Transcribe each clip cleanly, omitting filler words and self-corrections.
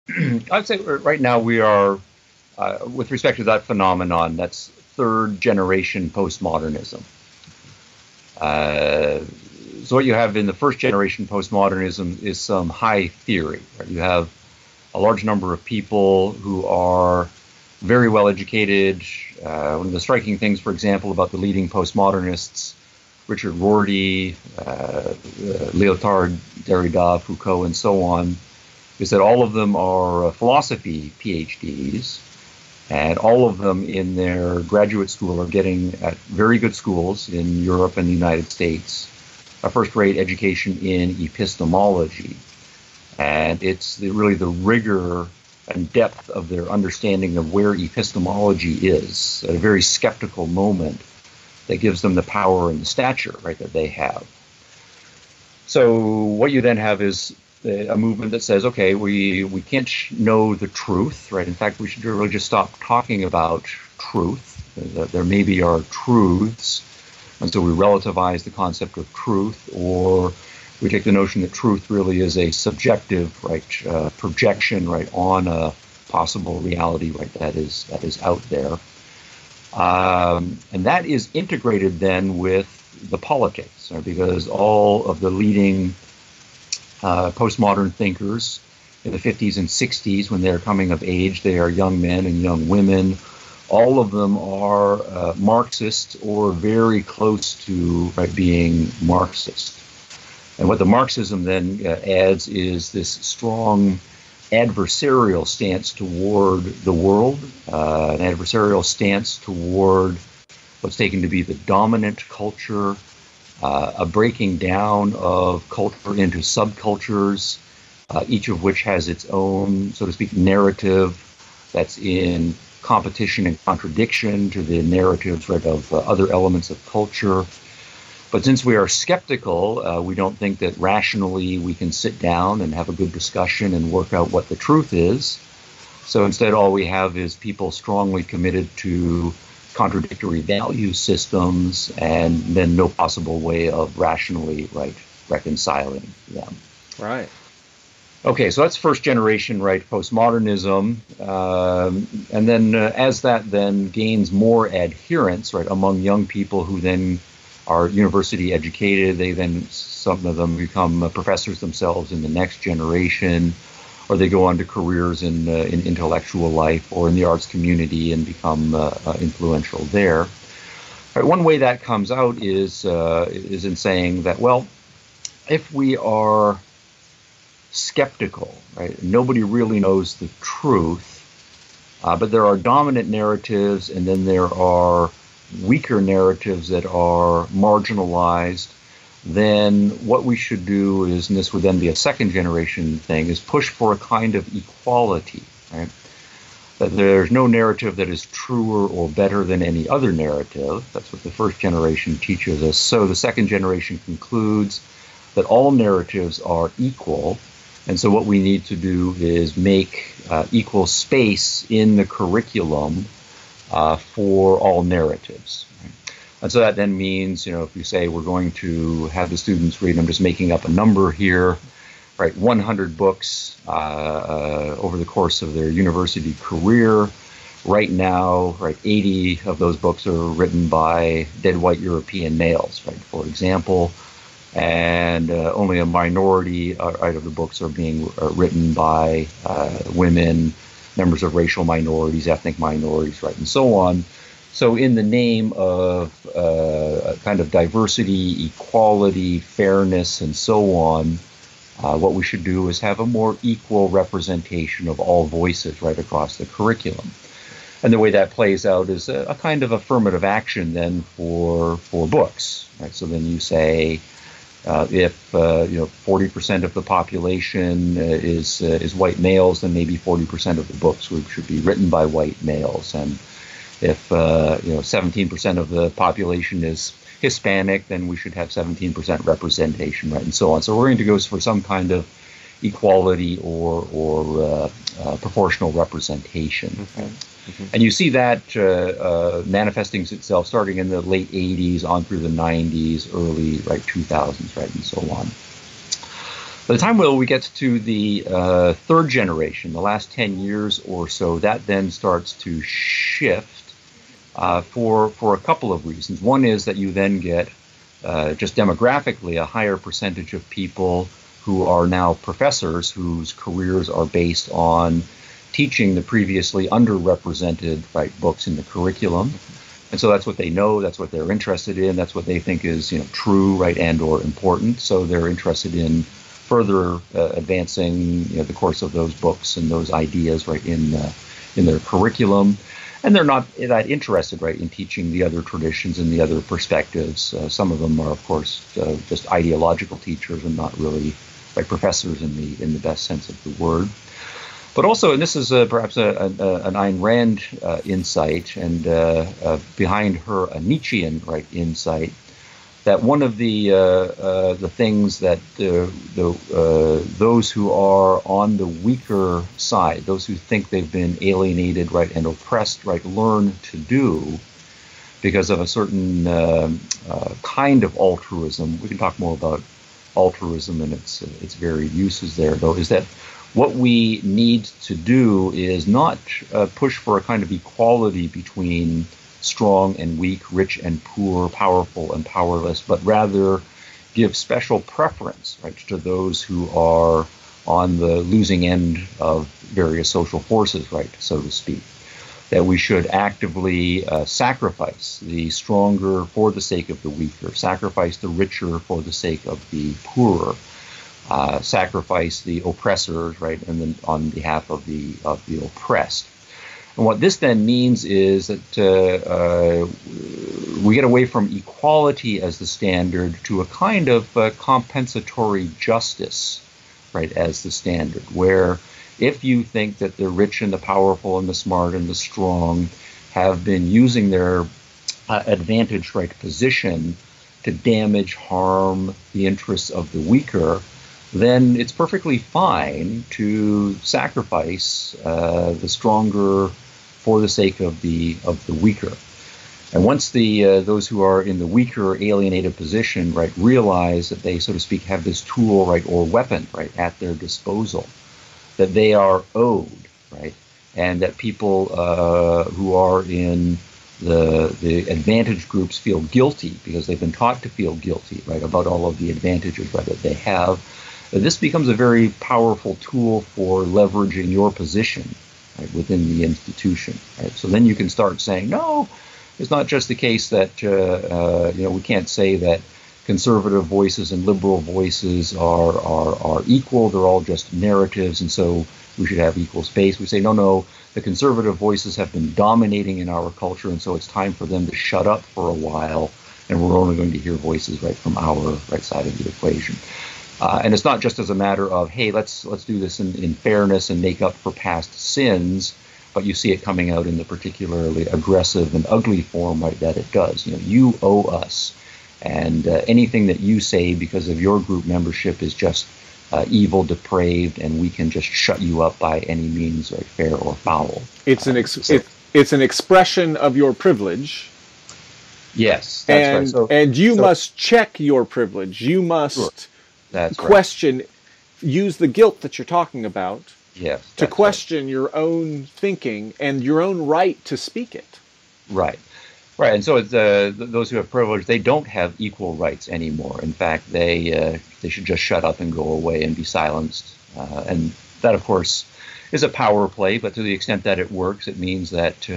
I'd say right now we are, with respect to that phenomenon, that's third generation postmodernism. So what you have in the first generation postmodernism is some high theory. Right? You have a large number of people who are very well educated. One of the striking things, for example, about the leading postmodernists, Richard Rorty, Lyotard, Derrida, Foucault, and so on, is that all of them are philosophy PhDs, and all of them in their graduate school are getting at very good schools in Europe and the United States a first-rate education in epistemology. And it's really the rigor and depth of their understanding of where epistemology is at a very skeptical moment that gives them the power and the stature, right, that they have. So what you then have is a movement that says, okay, we can't know the truth, right? In fact, we should really just stop talking about truth. There maybe are truths, and so we relativize the concept of truth, or we take the notion that truth really is a subjective, right, projection, right, on a possible reality, right, that is out there, and that is integrated then with the politics, right, because all of the leading postmodern thinkers in the 50s and 60s, when they're coming of age, they are young men and young women. All of them are Marxists or very close to, right, being Marxist. And what the Marxism then adds is this strong adversarial stance toward the world, an adversarial stance toward what's taken to be the dominant culture, a breaking down of culture into subcultures, each of which has its own, so to speak, narrative that's in competition and contradiction to the narratives, right, of other elements of culture. But since we are skeptical, we don't think that rationally we can sit down and have a good discussion and work out what the truth is. So instead, all we have is people strongly committed to contradictory value systems, and then no possible way of rationally, right, reconciling them. Right. Okay, so that's first generation, right, postmodernism, and then as that then gains more adherence, right, among young people who then are university educated, they then, some of them become professors themselves in the next generation, or they go on to careers in intellectual life or in the arts community and become influential there. Right, one way that comes out is in saying that, well, if we are skeptical, right, nobody really knows the truth, but there are dominant narratives, and then there are weaker narratives that are marginalized, then what we should do is, and this would then be a second generation thing, is push for a kind of equality, right? That there's no narrative that is truer or better than any other narrative. That's what the first generation teaches us. So the second generation concludes that all narratives are equal, and so what we need to do is make equal space in the curriculum for all narratives. Right? And so that then means, if you say we're going to have the students read, I'm just making up a number here, right, 100 books over the course of their university career. Right now, right, 80 of those books are written by dead white European males, right, for example, and only a minority right, of the books are being written by women, members of racial minorities, ethnic minorities, right, and so on. So in the name of kind of diversity, equality, fairness, and so on, what we should do is have a more equal representation of all voices right across the curriculum. And the way that plays out is a kind of affirmative action then for books, right? So then you say, if 40% of the population is white males, then maybe 40% of the books should be written by white males. And if 17% of the population is Hispanic, then we should have 17% representation, right, and so on. So we're going to go for some kind of equality or proportional representation. Right? Mm-hmm. And you see that manifesting itself starting in the late 80s on through the 90s, early 2000s, right, and so on. By the time we get to the third generation, the last 10 years or so, that then starts to shift for a couple of reasons. One is that you then get just demographically a higher percentage of people who are now professors whose careers are based on teaching the previously underrepresented books in the curriculum. And so that's what they know, that's what they're interested in, that's what they think is true, and or important. So they're interested in further advancing the course of those books and those ideas in their curriculum. And they're not that interested in teaching the other traditions and the other perspectives. Some of them are, of course, just ideological teachers and not really professors in the best sense of the word. But also, and this is perhaps an Ayn Rand insight, and behind her a Nietzschean insight, that one of the things that those who are on the weaker side, those who think they've been alienated and oppressed learn to do because of a certain kind of altruism. We can talk more about altruism and its varied uses there, though, is that what we need to do is not push for a kind of equality between strong and weak, rich and poor, powerful and powerless, but rather give special preference to those who are on the losing end of various social forces, so to speak. That we should actively sacrifice the stronger for the sake of the weaker, sacrifice the richer for the sake of the poorer, sacrifice the oppressors, and then on behalf of the oppressed. And what this then means is that we get away from equality as the standard to a kind of compensatory justice, as the standard, where if you think that the rich and the powerful and the smart and the strong have been using their advantaged position to damage, harm the interests of the weaker, then it's perfectly fine to sacrifice the stronger for the sake of the weaker. And once those who are in the weaker, alienated position, realize that they, so to speak, have this tool, or weapon, at their disposal, that they are owed, and that people who are in the advantaged groups feel guilty because they've been taught to feel guilty, about all of the advantages that they have. This becomes a very powerful tool for leveraging your position within the institution. So then you can start saying, no, it's not just the case that we can't say that conservative voices and liberal voices are equal. They're all just narratives, and so we should have equal space. We say, no, the conservative voices have been dominating in our culture, and so it's time for them to shut up for a while, and we're only going to hear voices from our side of the equation. And it's not just as a matter of, hey, let's do this in fairness and make up for past sins, but you see it coming out in the particularly aggressive and ugly form that it does. You owe us, and anything that you say because of your group membership is just evil, depraved, and we can just shut you up by any means, fair or foul. It's an expression of your privilege. Yes, that's right. And you must check your privilege. You must. Sure. That's question, use the guilt that you're talking about to question your own thinking and your own right to speak it. Right. And so it's, those who have privilege, they don't have equal rights anymore. In fact, they should just shut up and go away and be silenced. And that, of course, is a power play, but to the extent that it works, it means that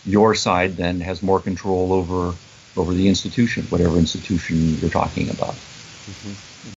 your side then has more control over the institution, whatever institution you're talking about. Mm-hmm.